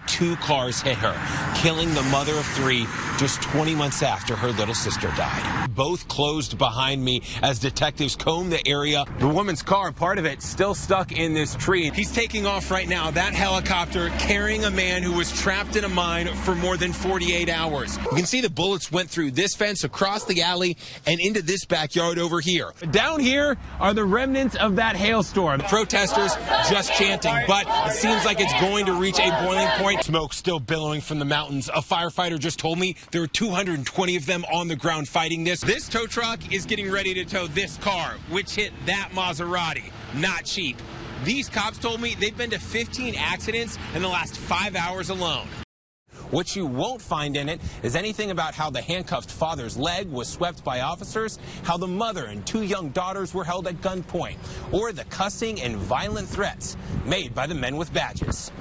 2 cars hit her, killing the mother of 3 just 20 months after her little sister died. Both closed behind me as detectives comb the area. The woman's car, part of it, still stuck in this tree. He's taking off right now, that helicopter, carrying a man who was trapped in a mine for more than 48 hours. You can see the bullets went through this fence, across the alley, and into this backyard over here. Down here are the remnants of that hailstorm. Protesters just chanting, but it seems like it's going to reach a boiling point. Smoke still billowing from the mountains. A firefighter just told me there are 220 of them on the ground fighting this. This tow truck is getting ready to tow this car, which hit that Maserati. Not cheap. These cops told me they've been to 15 accidents in the last 5 hours alone. What you won't find in it is anything about how the handcuffed father's leg was swept by officers, how the mother and 2 young daughters were held at gunpoint, or the cussing and violent threats made by the men with badges.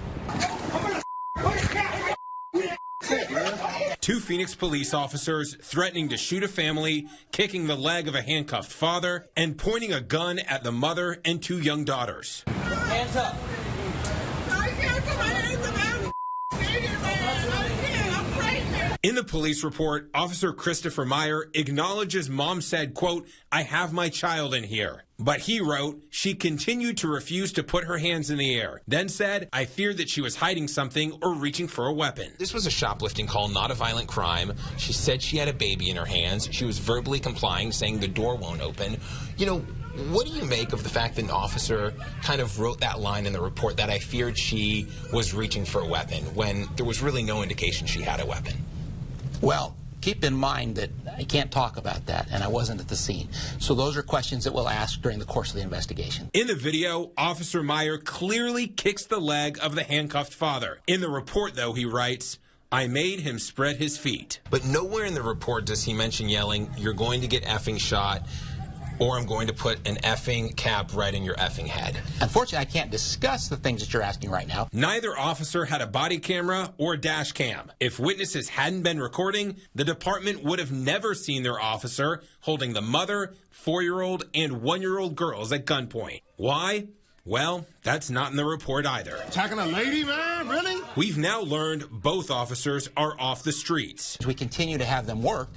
2 Phoenix police officers threatening to shoot a family, kicking the leg of a handcuffed father, and pointing a gun at the mother and 2 young daughters. Hands up. In the police report, Officer Christopher Meyer acknowledges mom said, quote, "I have my child in here." But he wrote, she continued to refuse to put her hands in the air, then said, "I feared that she was hiding something or reaching for a weapon." This was a shoplifting call, not a violent crime. She said she had a baby in her hands. She was verbally complying, saying the door won't open. You know, what do you make of the fact that an officer kind of wrote that line in the report that I feared she was reaching for a weapon when there was really no indication she had a weapon? Well, keep in mind that I can't talk about that, and I wasn't at the scene. So those are questions that we'll ask during the course of the investigation. In the video, Officer Meyer clearly kicks the leg of the handcuffed father. In the report, though, he writes, "I made him spread his feet." But nowhere in the report does he mention yelling, "You're going to get effing shot," or "I'm going to put an effing cap right in your effing head." Unfortunately, I can't discuss the things that you're asking right now. Neither officer had a body camera or a dash cam. If witnesses hadn't been recording, the department would have never seen their officer holding the mother, 4-year-old, and 1-year-old girls at gunpoint. Why? Well, that's not in the report either. Attacking a lady, man? Really? We've now learned both officers are off the streets. We continue to have them work,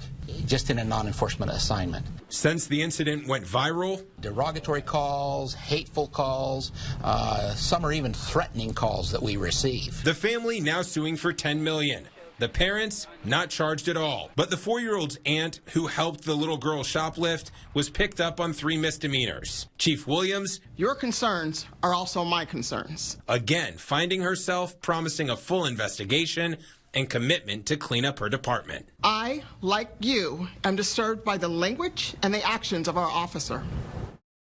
just in a non-enforcement assignment. Since the incident went viral, derogatory calls, hateful calls, some are even threatening calls that we receive. The family now suing for $10 million. The parents not charged at all. But the 4-year-old's aunt, who helped the little girl shoplift, was picked up on 3 misdemeanors. Chief Williams, your concerns are also my concerns. Again, finding herself promising a full investigation and commitment to clean up her department. I, like you, am disturbed by the language and the actions of our officer.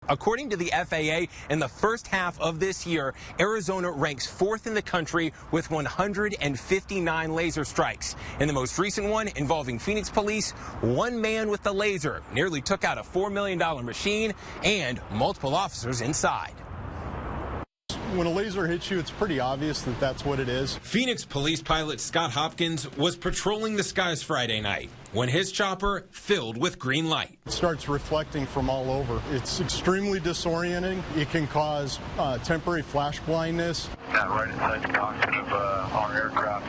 According to the FAA, in the first half of this year, Arizona ranks 4th in the country with 159 laser strikes. In the most recent one, involving Phoenix police, 1 man with the laser nearly took out a $4 million machine and multiple officers inside. When a laser hits you, it's pretty obvious that that's what it is. Phoenix police pilot Scott Hopkins was patrolling the skies Friday night when his chopper filled with green light. It starts reflecting from all over. It's extremely disorienting. It can cause temporary flash blindness. Got right inside the cockpit of our aircraft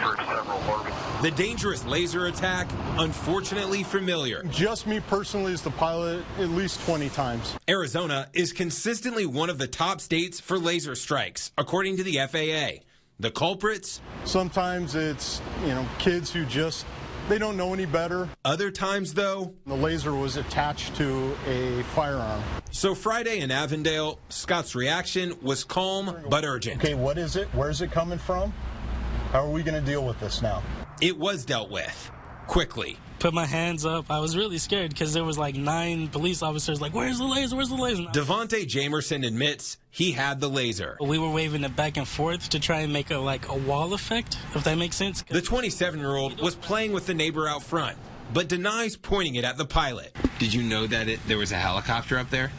for several orbits. The dangerous laser attack, unfortunately familiar. Just me personally as the pilot, at least 20 times. Arizona is consistently one of the top states for laser strikes, according to the FAA. The culprits? Sometimes it's, kids who just, they don't know any better. Other times, though, the laser was attached to a firearm. So Friday in Avondale, Scott's reaction was calm but urgent. Okay, what is it? Where's it coming from? How are we going to deal with this now? It was dealt with quickly. Put my hands up. I was really scared because there was like 9 police officers like, "Where's the laser? Where's the laser?" Devontae Jamerson admits he had the laser. We were waving it back and forth to try and make a wall effect, if that makes sense. The 27-year-old was playing with the neighbor out front, but denies pointing it at the pilot. Did you know that there was a helicopter up there?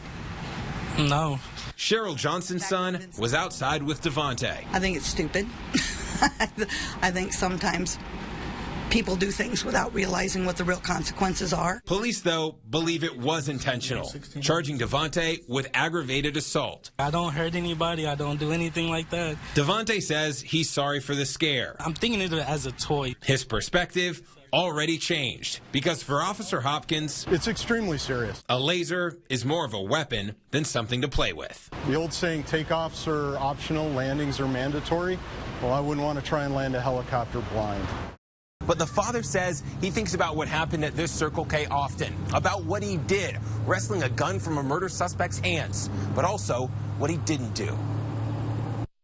No. Cheryl Johnson's son was outside with Devontae. I think it's stupid. I think sometimes people do things without realizing what the real consequences are. Police, though, believe it was intentional, charging Devontae with aggravated assault. I don't hurt anybody. I don't do anything like that. Devontae says he's sorry for the scare. I'm thinking of it as a toy. His perspective already changed, because for Officer Hopkins, It's extremely serious. a laser is more of a weapon than something to play with. The old saying, takeoffs are optional, landings are mandatory. Well, I wouldn't want to try and land a helicopter blind. But the father says he thinks about what happened at this Circle K often, about what he did, wresting a gun from a murder suspect's hands, but also what he didn't do.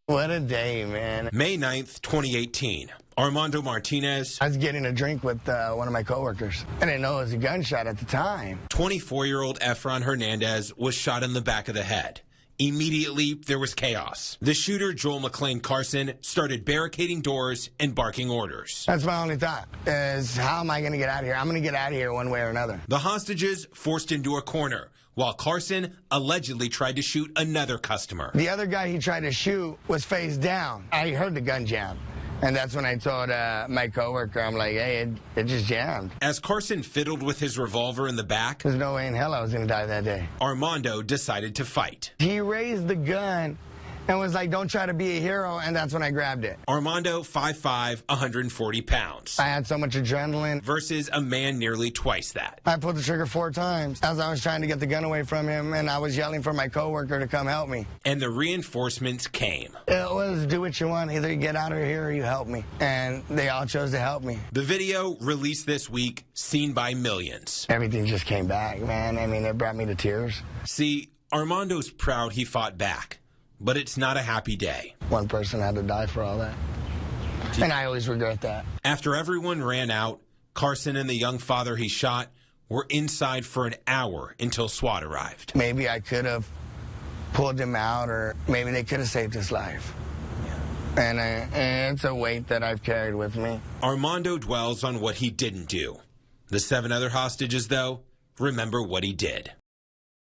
What a day, man. May 9th, 2018. Armando Martinez, I was getting a drink with one of my coworkers. I didn't know it was a gunshot at the time. 24-year-old Efron Hernandez, was shot in the back of the head. Immediately, there was chaos. The shooter, Joel McLean Carson, started barricading doors and barking orders. That's my only thought, is how am I going to get out of here? I'm going to get out of here one way or another. The hostages forced into a corner, while Carson allegedly tried to shoot another customer. The other guy he tried to shoot was face down. I heard the gun jam. And that's when I told my coworker, I'm like, hey, it just jammed. As Carson fiddled with his revolver in the back, There's no way in hell I was going to die that day. Armando decided to fight. He raised the gun and was like, don't try to be a hero, and that's when I grabbed it. Armando, 5'5", 140 pounds. I had so much adrenaline. Versus a man nearly twice that. I pulled the trigger 4 times as I was trying to get the gun away from him, and I was yelling for my coworker to come help me. And the reinforcements came. It was do what you want. Either you get out of here or you help me. And they all chose to help me. The video, released this week, seen by millions. Everything just came back, man. I mean, it brought me to tears. See, Armando's proud he fought back, but it's not a happy day. One person had to die for all that. And I always regret that. After everyone ran out, Carson and the young father he shot were inside for an hour until SWAT arrived. Maybe I could have pulled him out, or maybe they could have saved his life. And it's a weight that I've carried with me. Armando dwells on what he didn't do. The 7 other hostages, though, remember what he did.